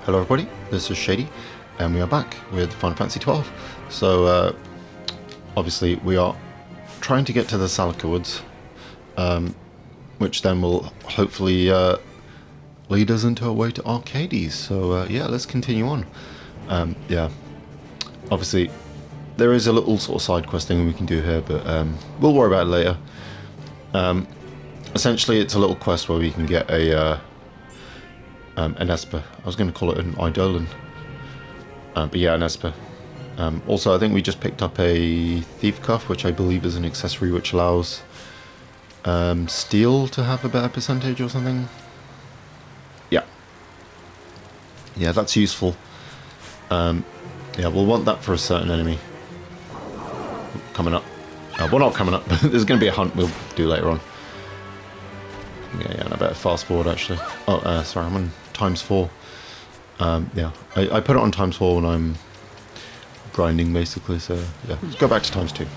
Hello everybody, this is Shady, and we are back with Final Fantasy XII. So, obviously we are trying to get to the Salika Woods, which then will hopefully lead us into our way to Arcades. So, yeah, let's continue on. Yeah, obviously there is a little sort of side quest thing we can do here, but we'll worry about it later. Essentially, it's a little quest where we can get an Esper. I was going to call it an Eidolon. But yeah, an Esper. Also, I think we just picked up a Thief Cuff, which I believe is an accessory which allows steel to have a better percentage or something. Yeah. Yeah, that's useful. Yeah, we'll want that for a certain enemy. Coming up. Well, not coming up, but there's going to be a hunt we'll do later on. Yeah, and I better fast forward actually. Oh, sorry, I'm on ×4. Yeah, I put it on ×4 when I'm grinding basically, so yeah, let's go back to ×2.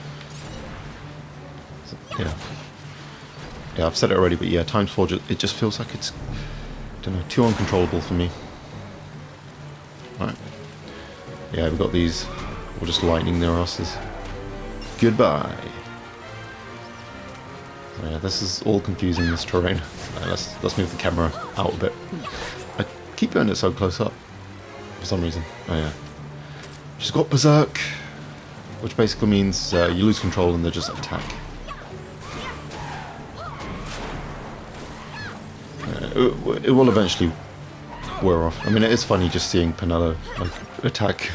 So, yeah, I've said it already, but yeah, ×4, it just feels like it's, I don't know, too uncontrollable for me. Right. Yeah, we've got these, we're just lightning their asses. Goodbye. Yeah, this is all confusing, this terrain. Let's move the camera out a bit. I keep doing it so close up for some reason. Oh yeah. She's got Berserk, which basically means you lose control and they just attack. It will eventually wear off. I mean, it is funny just seeing Penelo like attack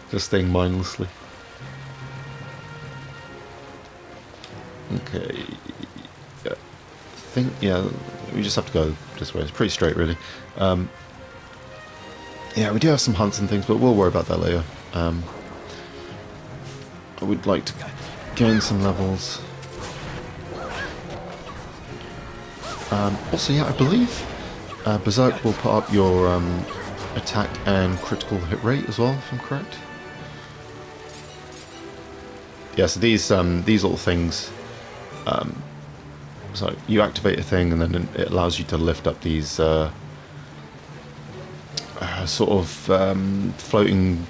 this thing mindlessly. Okay. Yeah, we just have to go this way. It's pretty straight, really. Yeah, we do have some hunts and things, but we'll worry about that later. I would like to gain some levels. Also, yeah, I believe Berserk will put up your attack and critical hit rate as well, if I'm correct. Yeah, so these little things. So you activate a thing and then it allows you to lift up these sort of floating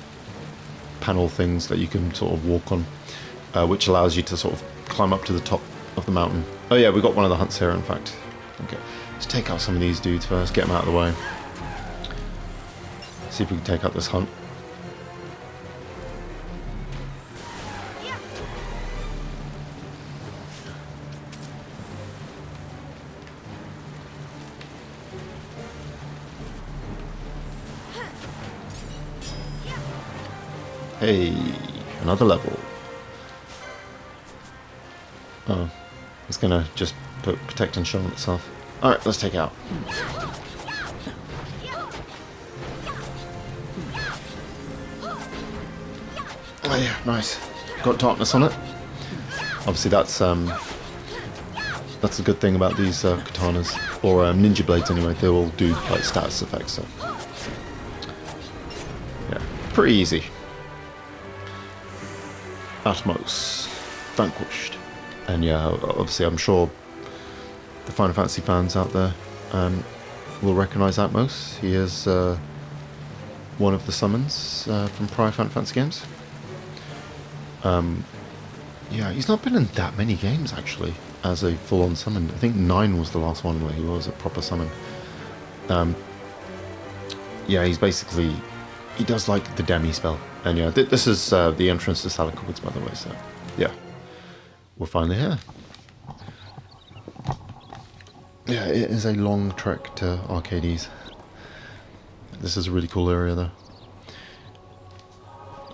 panel things that you can sort of walk on, which allows you to sort of climb up to the top of the mountain. Oh yeah, we got one of the hunts here in fact. Okay, let's take out some of these dudes first, get them out of the way. See if we can take out this hunt. Hey, another level. Oh, it's gonna just put protect and show on itself. Alright, let's take it out. Oh yeah, nice. Got darkness on it. Obviously that's a good thing about these katanas, or ninja blades anyway. They will do like status effects, so yeah, pretty easy. Atmos, vanquished. And yeah, obviously I'm sure the Final Fantasy fans out there will recognise Atmos. He is one of the summons from prior Final Fantasy games. Yeah, he's not been in that many games actually as a full-on summon. I think 9 was the last one where he was a proper summon. Yeah, he's basically, he does like the demi spell. And yeah, this is the entrance to Salika Woods, by the way, so yeah, we're finally here. Yeah, it is a long trek to Arcades. This is a really cool area though.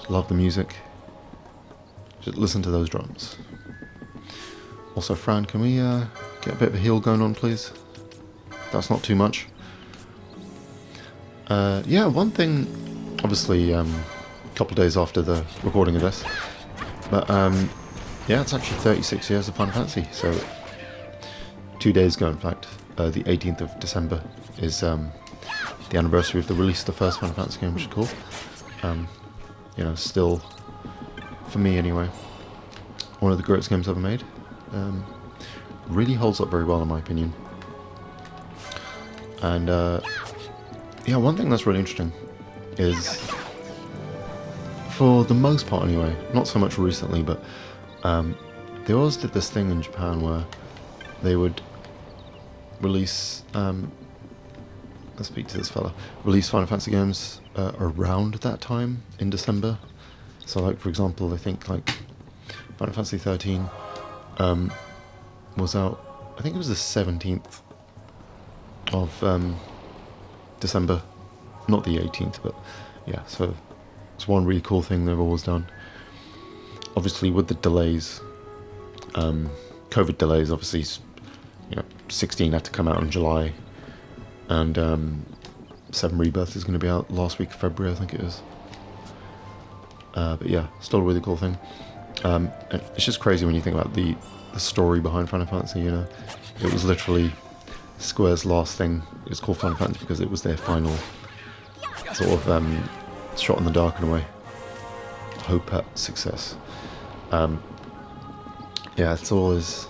Love the music. Just listen to those drums. Also, Fran, can we get a bit of a heal going on, please? That's not too much. Yeah, one thing, obviously, couple of days after the recording of this, but yeah, it's actually 36 years of Final Fantasy, so 2 days ago in fact, the 18th of December is the anniversary of the release of the first Final Fantasy game, which is cool. You know, still, for me anyway, one of the greatest games ever made. Really holds up very well in my opinion. And yeah, one thing that's really interesting is, for the most part anyway, not so much recently, but they always did this thing in Japan where they would release, let's speak to this fella, release Final Fantasy games around that time in December. So like, for example, I think like Final Fantasy 13 was out, I think it was the 17th of December, not the 18th, but yeah, so it's one really cool thing they've always done. Obviously with the delays, COVID delays, obviously, you know, 16 had to come out in July, and 7 Rebirth is going to be out last week of February, I think it is. But yeah, still a really cool thing. It's just crazy when you think about the story behind Final Fantasy, you know. It was literally Square's last thing. It was called Final Fantasy because it was their final sort of shot in the dark in a way. Hope at success. Yeah, it's always...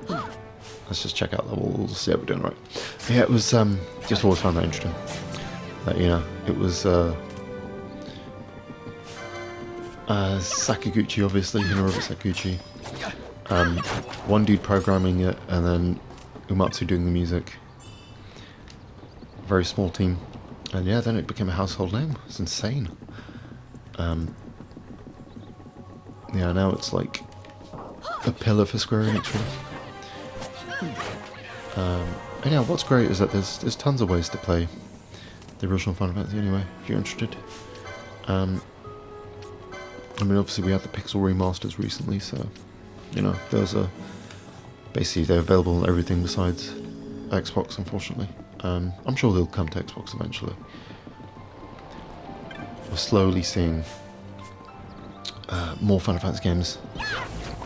Let's just check out levels, see how we're doing right. Yeah, it was, just always found that interesting. That, you know, it was, Sakaguchi, obviously, Hironobu Sakaguchi. One dude programming it, and then Umatsu doing the music. Very small team. And yeah, then it became a household name. It's insane. Yeah, now it's like a pillar for Square Enix, really. And yeah, what's great is that there's tons of ways to play the original Final Fantasy anyway, if you're interested. I mean, obviously we had the Pixel remasters recently, so, you know, those are basically, they're available on everything besides Xbox, unfortunately. I'm sure they'll come to Xbox eventually. We're slowly seeing more Final Fantasy games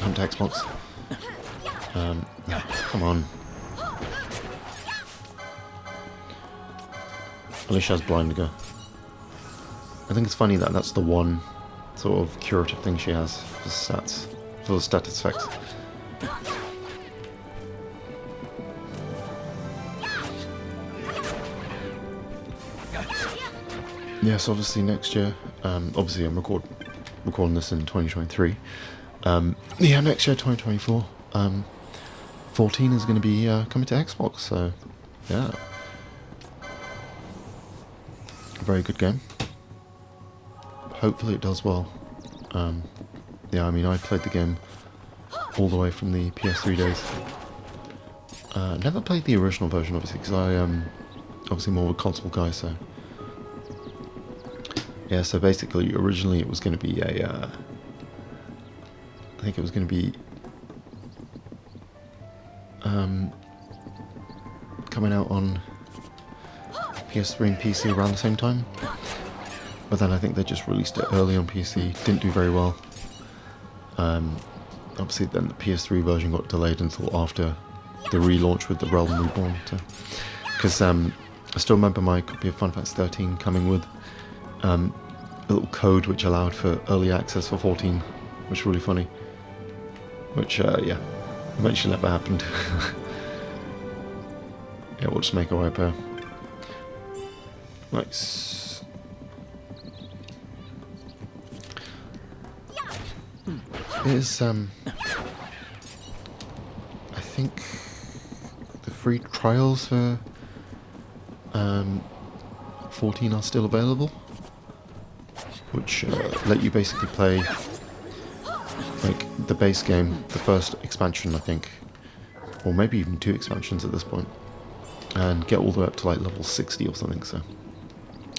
come to Xbox. Come on. Alicia's blind to go. I think it's funny that that's the one sort of curative thing she has for stats, for the status effects. Yes, obviously next year, obviously I'm recording this in 2023. Yeah, next year, 2024, 14 is going to be coming to Xbox, so yeah. A very good game. Hopefully it does well. Yeah, I mean, I played the game all the way from the PS3 days. Never played the original version, obviously, because I am obviously more of a console guy, so... Yeah, so basically, originally it was going to be a... I think it was going to be... coming out on PS3 and PC around the same time. But then I think they just released it early on PC, didn't do very well. Obviously then the PS3 version got delayed until after the relaunch with the Realm Reborn. Because I still remember my copy of Final Fantasy 13 coming with a little code which allowed for early access for 14, which was really funny. Which, yeah, eventually never happened. Yeah, we'll just make our way up here. Nice. Is I think the free trials for 14 are still available, which let you basically play like the base game, the first expansion I think, or maybe even 2 expansions at this point, and get all the way up to like level 60 or something, so,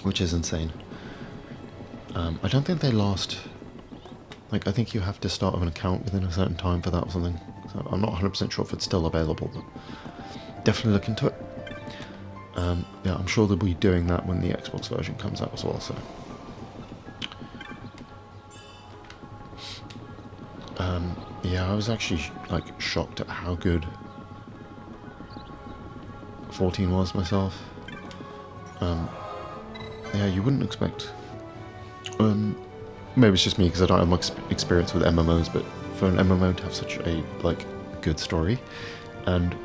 which is insane. I don't think they last, like I think you have to start with an account within a certain time for that or something, so I'm not 100% sure if it's still available, but definitely look into it. Yeah, I'm sure they'll be doing that when the Xbox version comes out as well, so. Yeah, I was actually like shocked at how good 14 was myself. Yeah, you wouldn't expect. Maybe it's just me because I don't have much experience with MMOs, but for an MMO to have such a like good story, and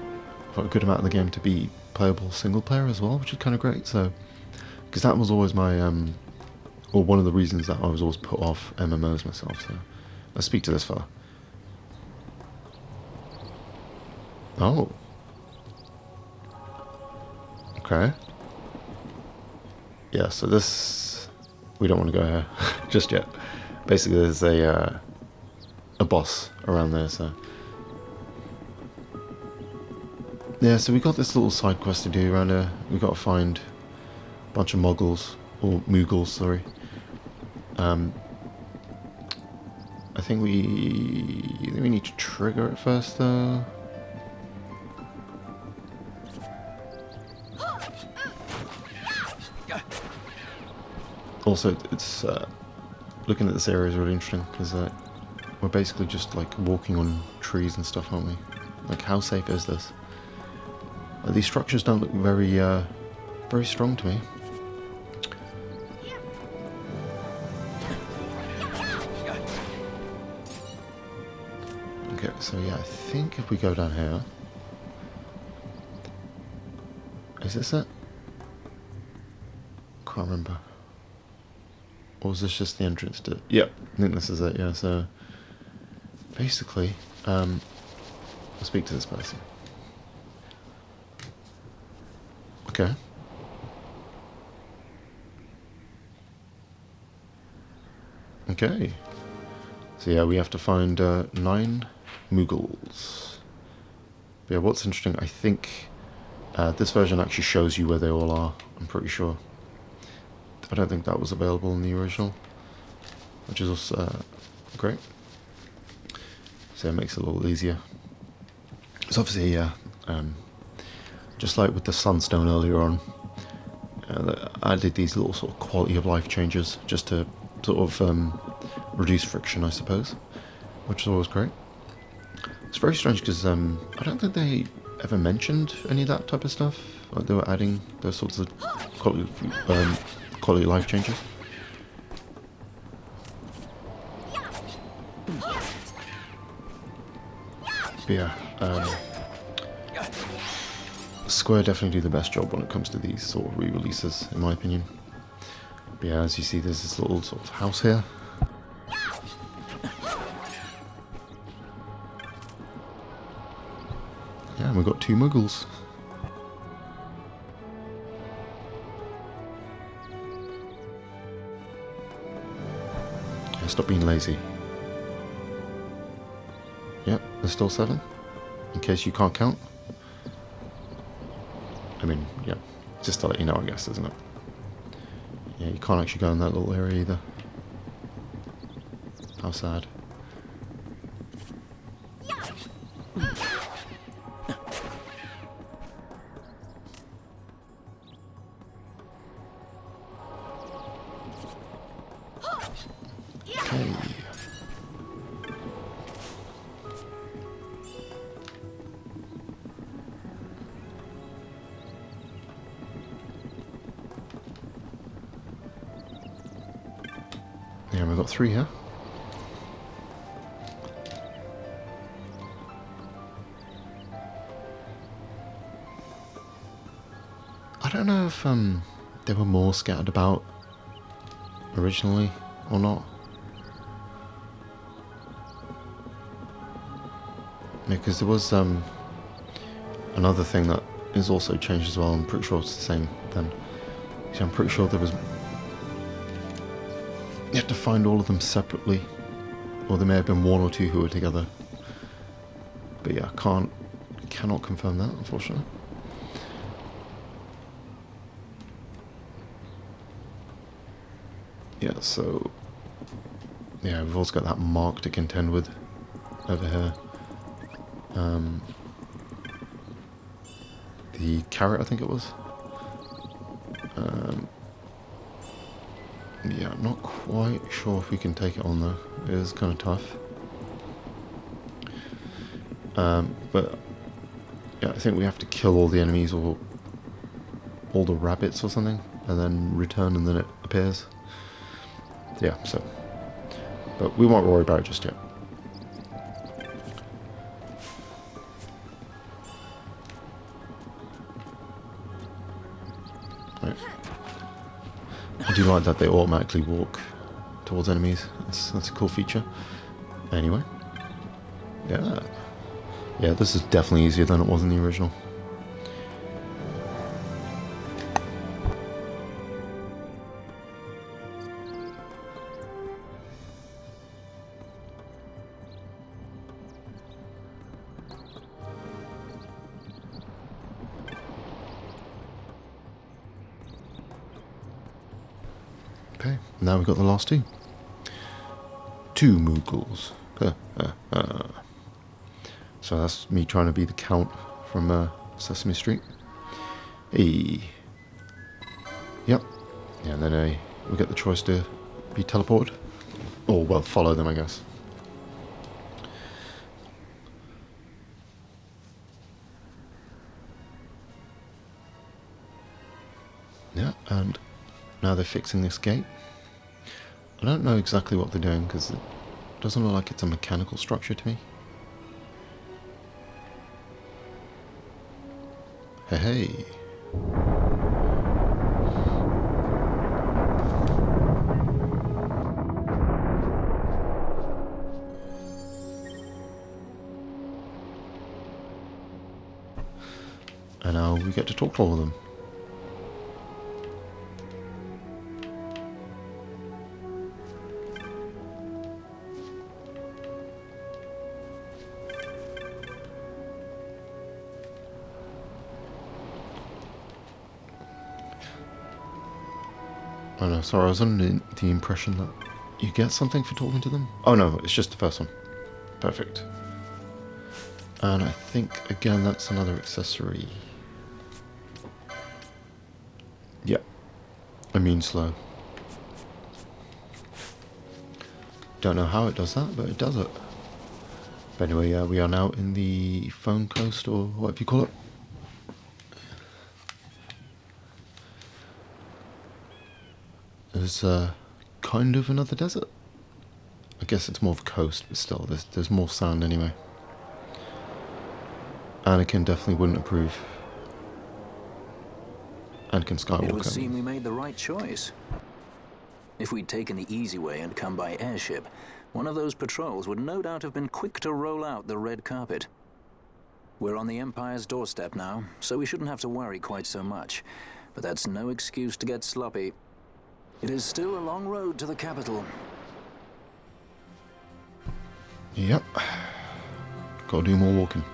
for a good amount of the game to be playable single player as well, which is kind of great. So, because that was always my or one of the reasons that I was always put off MMOs myself. So, let's speak to this fella. Oh. Okay. Yeah, so this... we don't want to go here just yet. Basically, there's a boss around there, so... yeah, so we got this little side quest to do around here. We got to find a bunch of Muggles, or Moogles, sorry. I think we need to trigger it first, though. Also, it's looking at this area is really interesting because we're basically just like walking on trees and stuff, aren't we? Like, how safe is this? These structures don't look very, very strong to me. Okay, so yeah, I think if we go down here, is this it? Can't remember. Or was this just the entrance to... yep, I think this is it, yeah, so... basically, I'll speak to this person. Okay. Okay. So yeah, we have to find 9 Moogles. But yeah, what's interesting, I think this version actually shows you where they all are, I'm pretty sure. I don't think that was available in the original, which is also great. So it makes it a little easier. So obviously, yeah, just like with the Sunstone earlier on, I did these little sort of quality of life changes just to sort of reduce friction, I suppose, which is always great. It's very strange because I don't think they ever mentioned any of that type of stuff. Like they were adding those sorts of quality of life changes. But yeah, Square definitely do the best job when it comes to these sort of re-releases, in my opinion. But yeah, as you see, there's this little sort of house here. Yeah, and we've got 2 Muggles. Yeah, stop being lazy. Yep, there's still 7. In case you can't count. I mean, yeah, just to let you know, I guess, isn't it? Yeah, you can't actually go in that little area either. How sad. Okay. Yeah, we've got 3 here. I don't know if they were more scattered about originally or not. Because there was another thing that is also changed as well. I'm pretty sure it's the same then. So I'm pretty sure there was... you have to find all of them separately, or there may have been 1 or 2 who were together. But yeah, cannot confirm that, unfortunately. Yeah, so yeah, we've also got that mark to contend with over here. The carrot, I think it was. Yeah, I'm not quite sure if we can take it on though. It is kind of tough. But yeah, I think we have to kill all the enemies or all the rabbits or something, and then return, and then it appears. Yeah, so. But we won't worry about it just yet. I do like that they automatically walk towards enemies. That's a cool feature. Anyway. Yeah. Yeah, this is definitely easier than it was in the original. Okay, now we've got the last two. Two Moogles. So that's me trying to be the Count from Sesame Street. Hey. Yep. Yeah, and then we get the choice to be teleported. Or, well, follow them, I guess. Yeah, and now they're fixing this gate. I don't know exactly what they're doing because it doesn't look like it's a mechanical structure to me. Hey, hey. And now we get to talk to all of them. Oh no, sorry, I was under the impression that you get something for talking to them. Oh no, it's just the first one. Perfect. And I think, again, that's another accessory. Yep. Immune slow. Don't know how it does that, but it does it. But anyway, yeah, we are now in the Phone Coast, or whatever you call it. There's kind of another desert. I guess it's more of a coast, but still, there's more sand anyway. Anakin definitely wouldn't approve. Anakin Skywalker. It would seem we made the right choice. If we'd taken the easy way and come by airship, one of those patrols would no doubt have been quick to roll out the red carpet. We're on the Empire's doorstep now, so we shouldn't have to worry quite so much. But that's no excuse to get sloppy. It is still a long road to the capital. Yep. Gotta do more walking.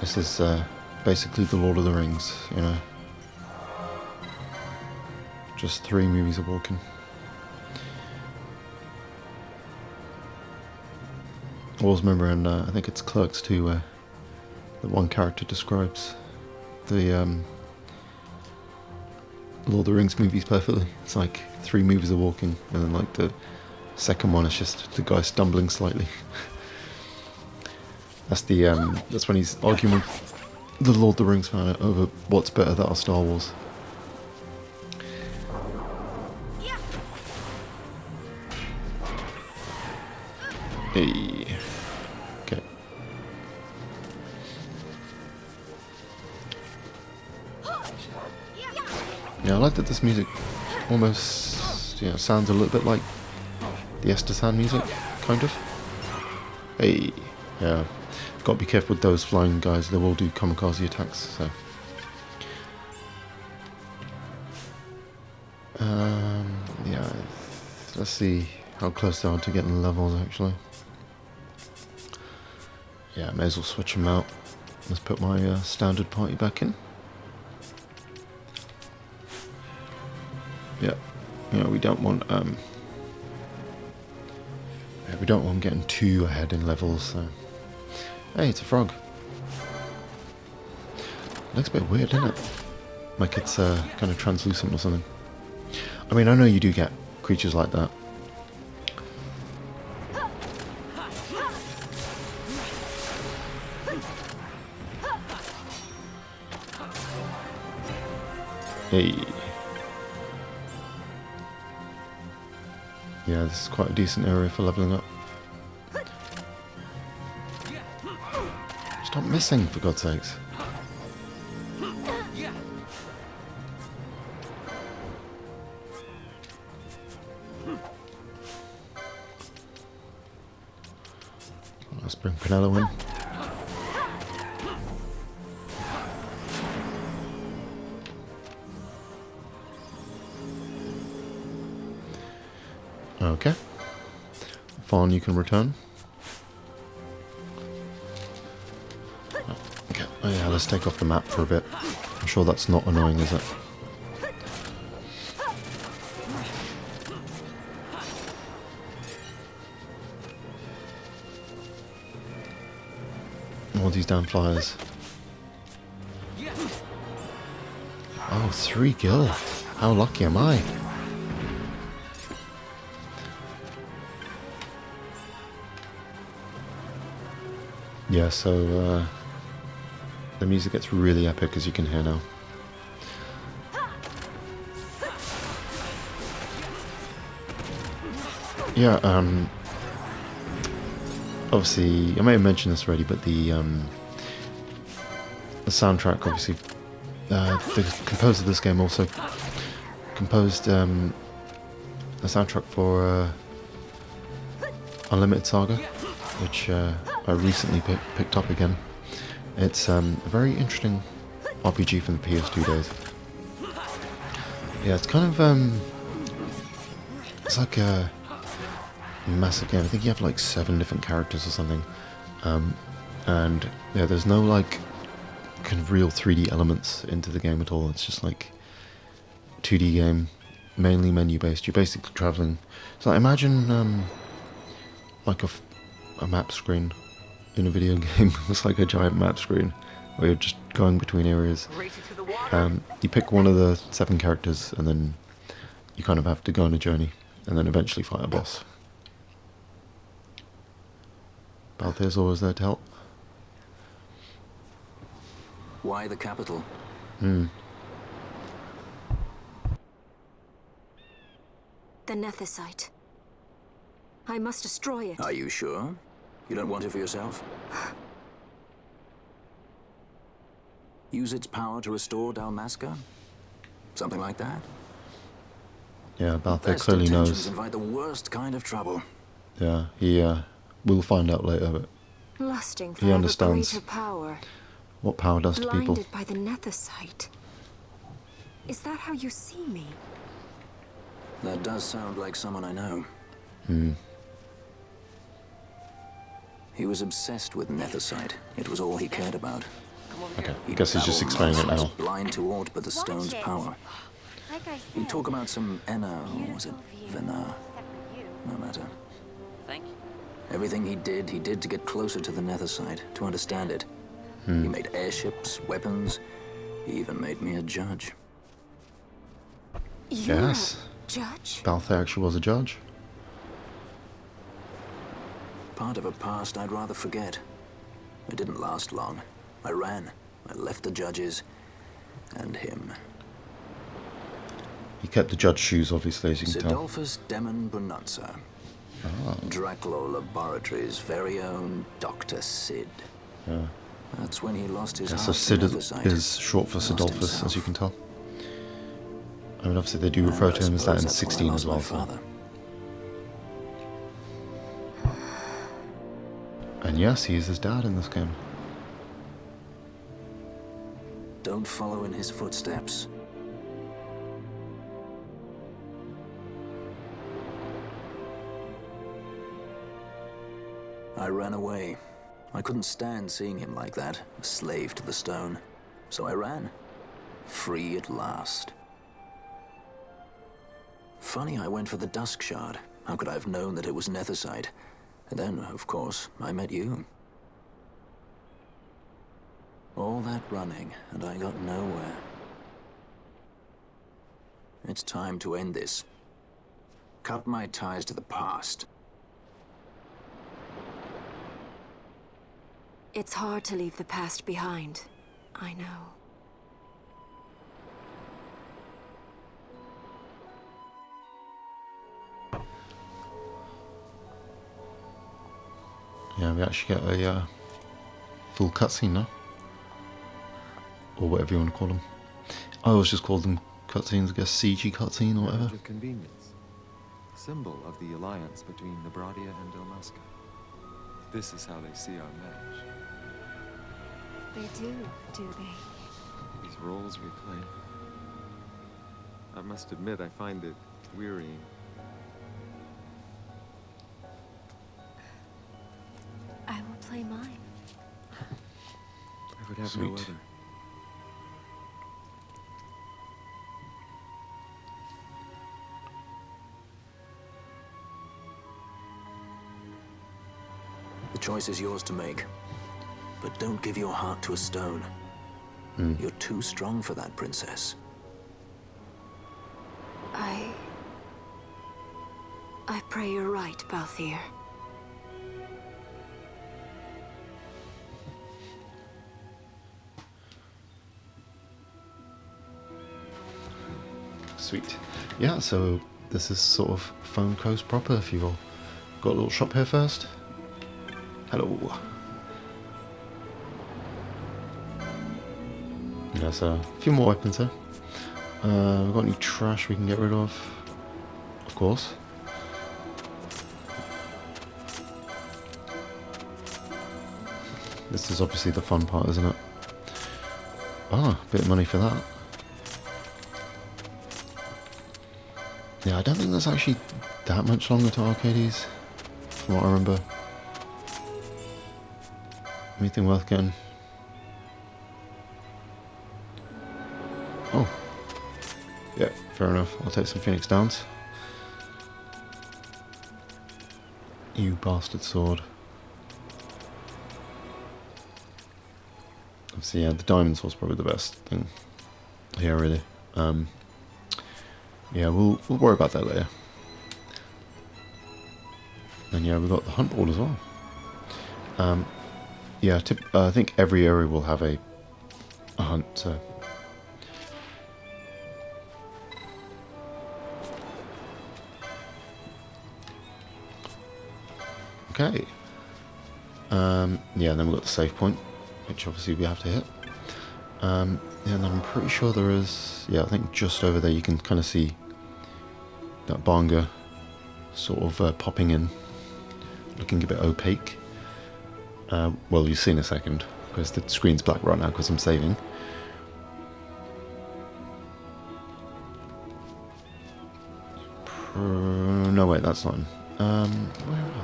This is basically the Lord of the Rings, you know. Just 3 movies of walking. I always remember in, I think it's Clerks 2, where the one character describes the Lord of the Rings movies perfectly. It's like 3 movies of walking, and then like the second one is just the guy stumbling slightly. That's when he's arguing with the Lord of the Rings fan over what's better, that or Star Wars. Hey. Okay. Yeah, I like that this music almost, you know, sounds a little bit like the Estesan music, kind of. Hey. Yeah. Gotta be careful with those flying guys, they will do kamikaze attacks, so. Yeah, let's see how close they are to getting levels, actually. Yeah, may as well switch them out. Let's put my standard party back in. Yeah, you know, we don't want getting too ahead in levels, so. Hey, it's a frog. Looks a bit weird, doesn't it? Like it's kind of translucent or something. I mean, I know you do get creatures like that. Hey. Yeah, this is quite a decent area for leveling up. Stop missing, for God's sakes. Bring Pinello in. Okay. Fawn, you can return. Okay. Oh yeah, let's take off the map for a bit. I'm sure that's not annoying, is it? All these damn flyers. Oh, 3 gil. How lucky am I? Yeah, so the music gets really epic, as you can hear now. Yeah, obviously, I may have mentioned this already, but the soundtrack, obviously, the composer of this game also composed a soundtrack for Unlimited Saga, which I recently picked up again. It's a very interesting RPG from the PS2 days. Yeah, it's kind of it's like a massive game. I think you have like 7 different characters or something, and yeah, there's no like kind of real 3D elements into the game at all. It's just like 2D game, mainly menu based. You're basically traveling. So imagine like a map screen in a video game. It's like a giant map screen where you're just going between areas. You pick one of the 7 characters and then you kind of have to go on a journey and then eventually fight a boss. Balthair's always there to help. Why the capital? The Nethicite. I must destroy it. Are you sure? You don't want it for yourself? Use its power to restore Dalmasca? Something like that? Yeah, Balthair Best clearly intentions knows. invite the worst kind of trouble. Yeah, he we'll find out later, but Lusting for he ever understands greater power. what power does to people. Blinded by the Nethicite. Is that how you see me? That does sound like someone I know. He was obsessed with Nethicite. It was all he cared about. Okay, I guess he's just babbled explaining it now. nonsense, blind to aught but the stone's power. Like I He'd said, talk about some Enna, or was it beautiful view. Venar? Except for you. No matter. Thank you. Everything he did to get closer to the Nethicite, to understand it. He made airships, weapons. He even made me a judge. You're Yes. a judge? Balthair actually was a judge. Part of a past I'd rather forget. It didn't last long. I ran. I left the judges and him. He kept the judge shoes, obviously, as you can tell. Sidolphus Demon Bonanza. Draculaur Laboratories' very own Dr. Sid. Yeah. That's when he lost his Yeah, heart so to Sid Nethicite. is short for Lost Sidolphus, himself. as you can tell. I mean, obviously they do And refer I to him as that in suppose that's when I 16 lost as well. my So. father. And yes, he is his dad in this game. Don't follow in his footsteps. I ran away. I couldn't stand seeing him like that, a slave to the stone. So I ran. Free at last. Funny I went for the Dusk Shard. How could I have known that it was Nethicite? And then, of course, I met you. All that running, and I got nowhere. It's time to end this. Cut my ties to the past. It's hard to leave the past behind. I know. Yeah, we actually get a full cutscene now. Or whatever you want to call them. I always just call them cutscenes, I guess CG cutscene or whatever. Badge of convenience, symbol of the alliance between the Bradia and Dalmasca. this is how they see our match. They do they? These roles we play. I must admit, I find it wearying. I will play mine. I would have no Sweet. other. The choice is yours to make. But don't give your heart to a stone. You're too strong for that, princess. I pray you're right, Balthier. Sweet. Yeah, so this is sort of Foam Coast proper, if you will. Got a little shop here first. Hello. Yeah, so a few more weapons here. We've got any trash we can get rid of course. This is obviously the fun part, isn't it? Ah, a bit of money for that. Yeah, I don't think there's actually that much longer to Arcades, from what I remember. Anything worth getting? Oh. Yeah, fair enough. I'll take some Phoenix Downs. You bastard sword. So yeah, the diamond sword's probably the best thing here, really. Yeah, we'll worry about that later. And yeah, we've got the hunt board as well. Yeah, I think every area will have a hunt, so... Okay. Yeah, and then we've got the save point, which obviously we have to hit. And I'm pretty sure there is... Yeah, I think just over there you can kind of see that Banga sort of popping in, looking a bit opaque. Well, you'll see in a second, because the screen's black right now because I'm saving. No, wait, that's not him. Where are they?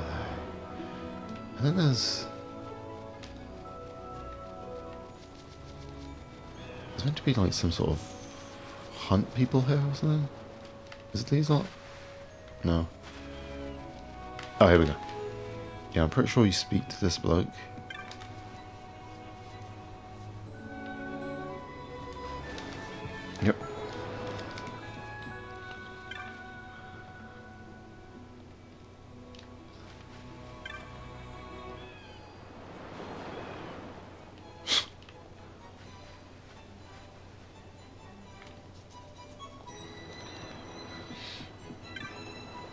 I think there's meant to be like some sort of hunt people here or something. Is it these lot? No. Oh, here we go. Yeah, I'm pretty sure you speak to this bloke. Yep.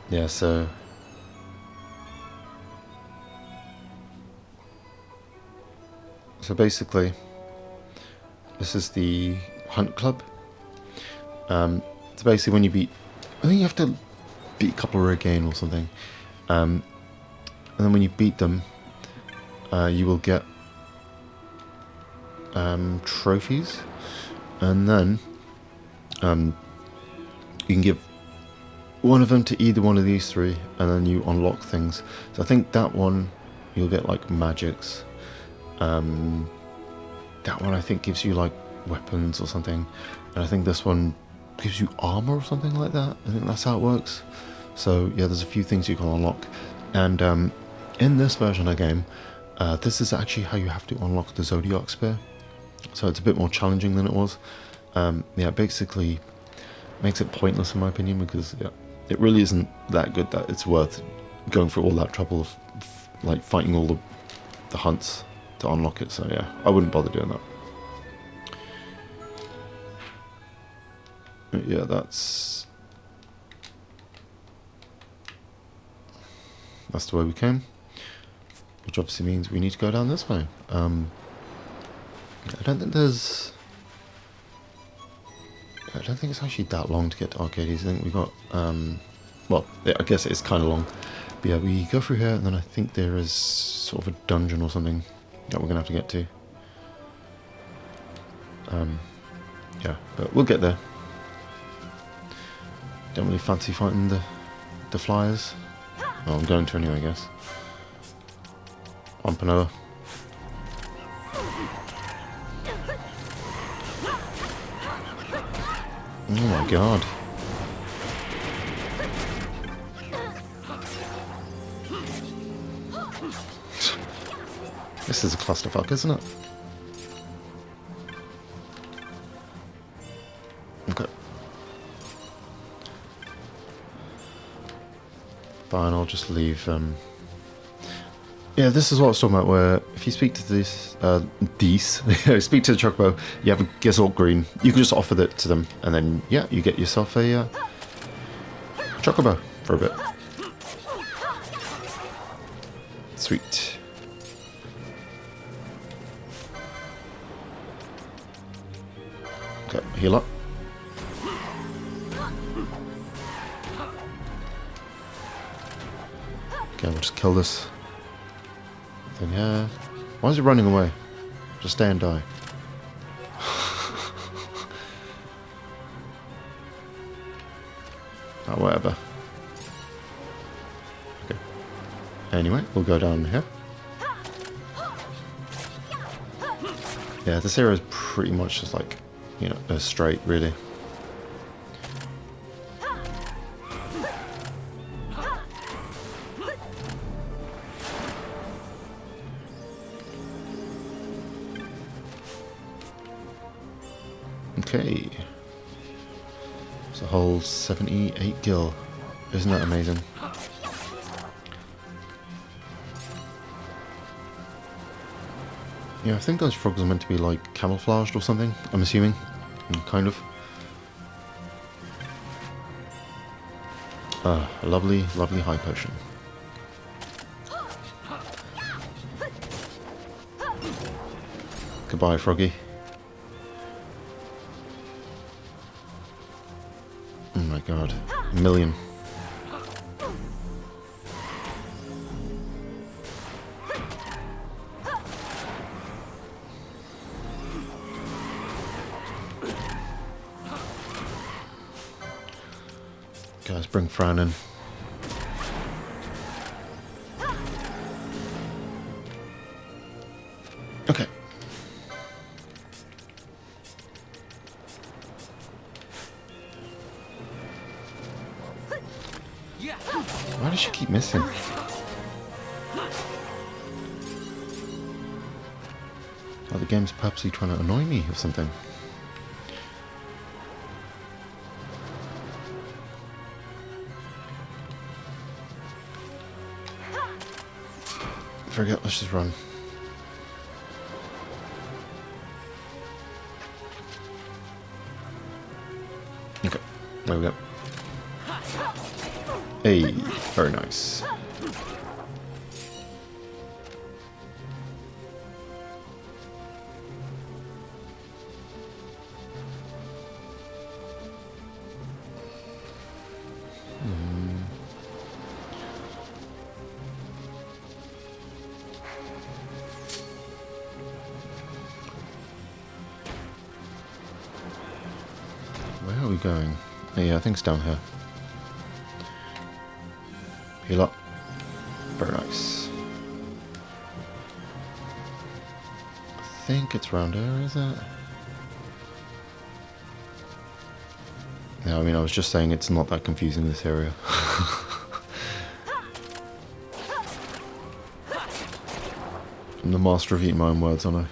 Yeah, so... So basically, this is the hunt club. So basically when you beat... I think you have to beat a couple of again or something. And then when you beat them, you will get trophies. And then you can give one of them to either one of these three, and then you unlock things. So I think that one, you'll get like magics. That one I think gives you like weapons or something, and I think this one gives you armor or something like that. I think that's how it works. So yeah, there's a few things you can unlock, and in this version of the game, this is actually how you have to unlock the ZODIAC spear. So it's a bit more challenging than it was. Yeah, basically makes it pointless in my opinion, because yeah, it really isn't that good that it's worth going through all that trouble of like fighting all the hunts to unlock it. So yeah, I wouldn't bother doing that. But yeah, that's the way we came, which obviously means we need to go down this way. I don't think it's actually that long to get to Arcades. I think we got well, yeah, I guess it's kind of long. But yeah, we go through here, and then I think there is sort of a dungeon or something that we're gonna have to get to. Yeah, but we'll get there. Don't really fancy fighting the flyers. Well, I'm going to anyway, I guess. On Panoa. Oh my god. This is a clusterfuck, isn't it? Okay. Fine, I'll just leave. Yeah, this is what I was talking about, where if you speak to these, speak to the Chocobo, you have a Gazort Green, you can just offer that to them, and then, yeah, you get yourself a Chocobo for a bit. Sweet. Okay, heal up. Okay, we'll just kill this thing here. Why is it running away? Just stay and die. Oh, whatever. Okay. Anyway, we'll go down here. Yeah, this area is pretty much just like, you know, a straight, really. Okay. It's a whole 78 gil. Isn't that amazing? Yeah, I think those frogs are meant to be like camouflaged or something, I'm assuming. Kind of. A lovely, lovely high potion. Goodbye, froggy. Oh my god. A million. Guys, bring Fran in. Okay. Why does she keep missing? Oh, the game's purposely trying to annoy me or something. Forget, let's just run. Okay, there we go. Hey, very nice. Where are we going? Yeah, I think it's down here. Heal up. Very nice. I think it's round here, is it? Yeah, I mean, I was just saying it's not that confusing, this area. I'm the master of eating my own words, aren't I?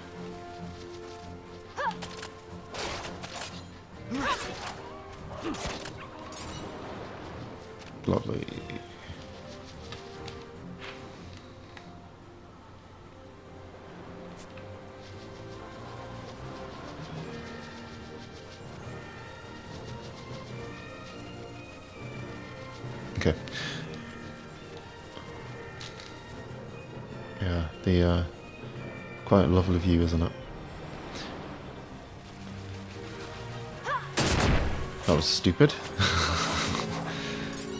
Lovely. Okay. Yeah, the quite a lovely view, isn't it? That was stupid.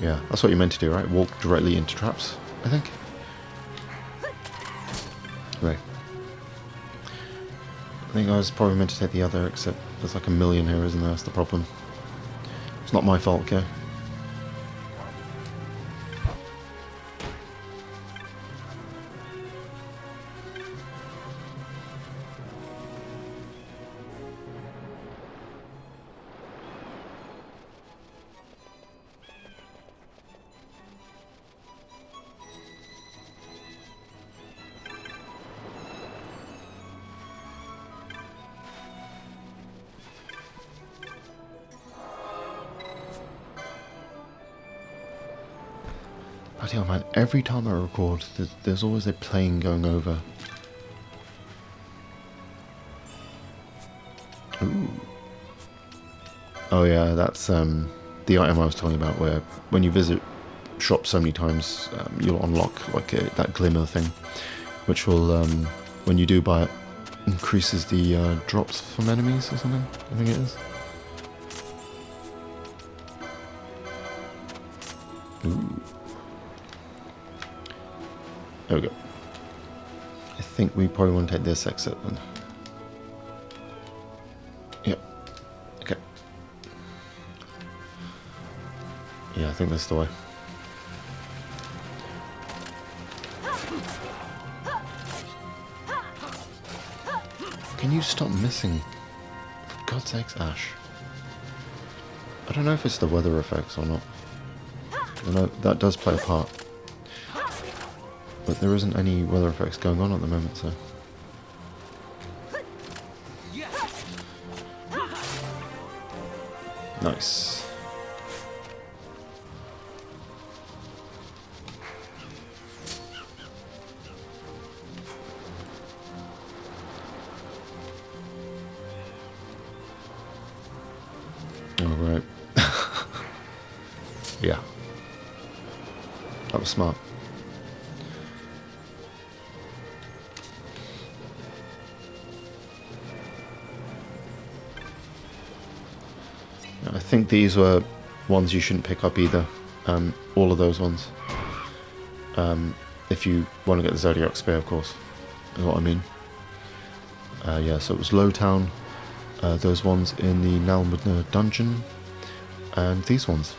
Yeah, that's what you meant to do, right? Walk directly into traps, I think. Right. I think I was probably meant to take the other, except there's like a million here, isn't there? That's the problem. It's not my fault, okay? Bloody hell, man. Every time I record, there's always a plane going over. Ooh. Oh yeah, that's the item I was talking about, where when you visit shops so many times, you'll unlock like that glimmer thing, which will, when you do buy it, increases the drops from enemies or something, I think it is. Ooh. There we go. I think we probably want to take this exit then. Yep. Okay. Yeah, I think that's the way. Can you stop missing? For God's sakes, Ash. I don't know if it's the weather effects or not. I know that does play a part. But there isn't any weather effects going on at the moment, so... Nice. Alright. Yeah. That was smart. I think these were ones you shouldn't pick up either. All of those ones. If you want to get the Zodiac Spear, of course, is what I mean. Yeah, so it was Lowtown, those ones in the Nalmudna dungeon, and these ones.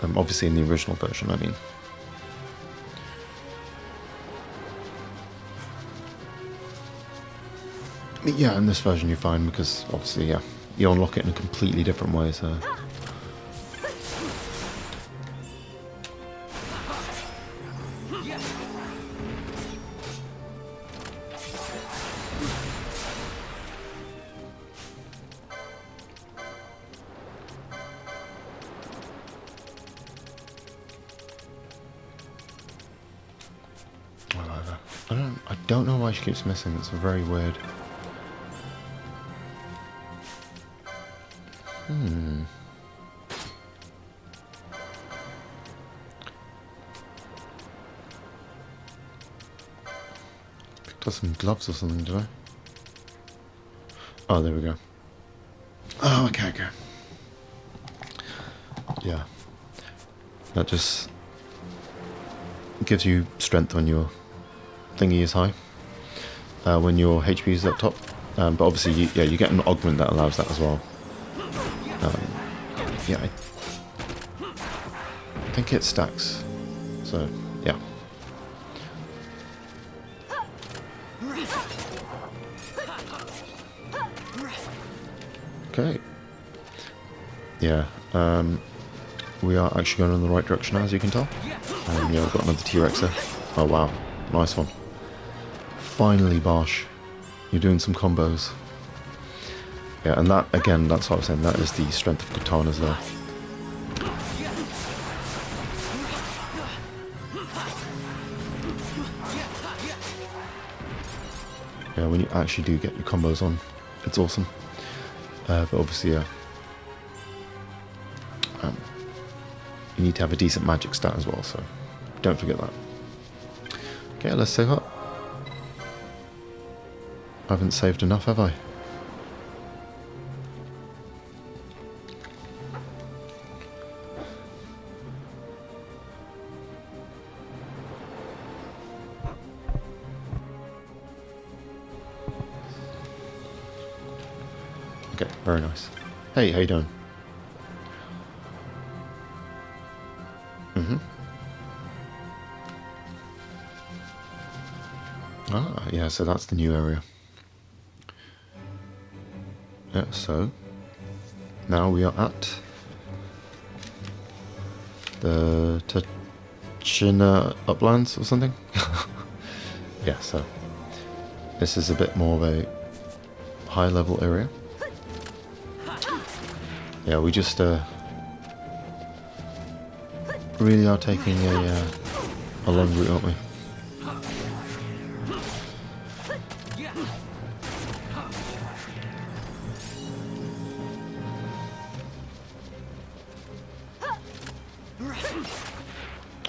Obviously in the original version, I mean. Yeah, in this version you're fine, because obviously, yeah, you unlock it in a completely different way, so... I don't know why she keeps missing, it's very weird. Picked up some gloves or something, did I? Oh, there we go. Oh, okay. Yeah. That just gives you strength when your thingy is high. When your HP is up top. But obviously, you get an augment that allows that as well. Yeah, I think it stacks. So, yeah. Okay. Yeah, we are actually going in the right direction now, as you can tell. Yeah, we've got another T-Rex there. Oh wow, nice one. Finally, Bosch. You're doing some combos. Yeah, and that, again, that's what I was saying, that is the strength of katanas there. Yeah, when you actually do get your combos on, it's awesome. But obviously, yeah. You need to have a decent magic stat as well, so don't forget that. Okay, let's save up. I haven't saved enough, have I? Okay, very nice. Hey, how you doing? Mm-hmm. Ah, yeah, so that's the new area. Yeah, so now we are at the Tachina Uplands or something. Yeah, so this is a bit more of a high level area. Yeah, we just really are taking a long route, aren't we?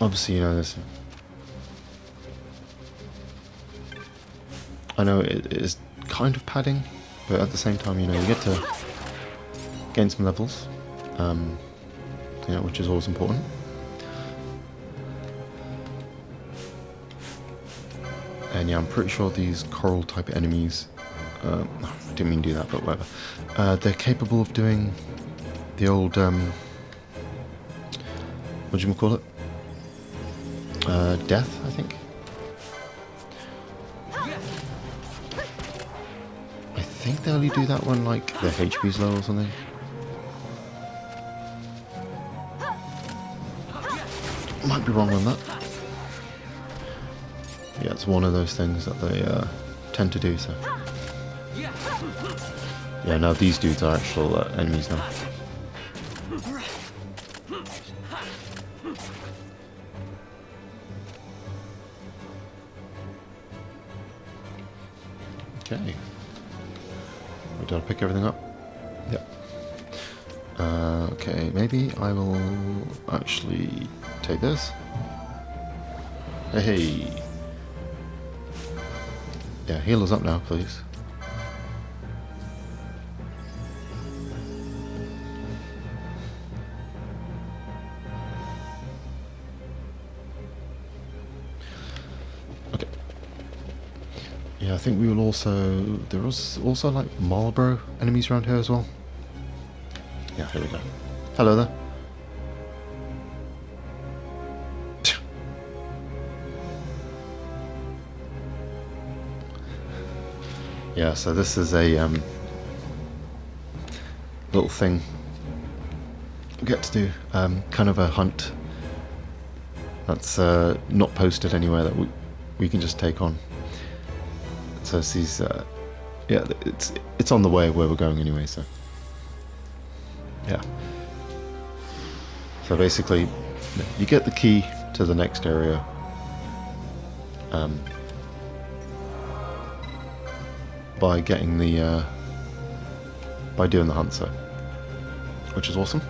Obviously, you know this. I know it is kind of padding, but at the same time, you know, you get to gain some levels, you know, which is always important. And yeah, I'm pretty sure these coral type enemies, I didn't mean to do that, but whatever. They're capable of doing the old, what do you call it? Death, I think. I think they only do that when, like, their HP's low or something. Might be wrong on that. Yeah, it's one of those things that they tend to do, so. Yeah, now these dudes are actual enemies now. Okay. Did I pick everything up? Yep. Okay, maybe I will actually take this. Hey. Yeah, heal us up now, please. Okay. Yeah, I think we will also... There was also, like, Marlboro enemies around here as well. Yeah, here we go. Hello there. Yeah, so this is a little thing we get to do, kind of a hunt that's not posted anywhere that we can just take on. So it's these, yeah, it's on the way where we're going anyway. So yeah. So basically, you get the key to the next area. By getting the by doing the hunt, so which is awesome.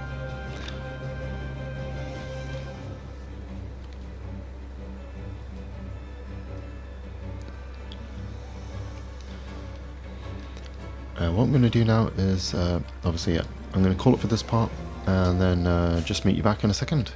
What I'm going to do now is obviously, yeah, I'm going to call it for this part, and then just meet you back in a second.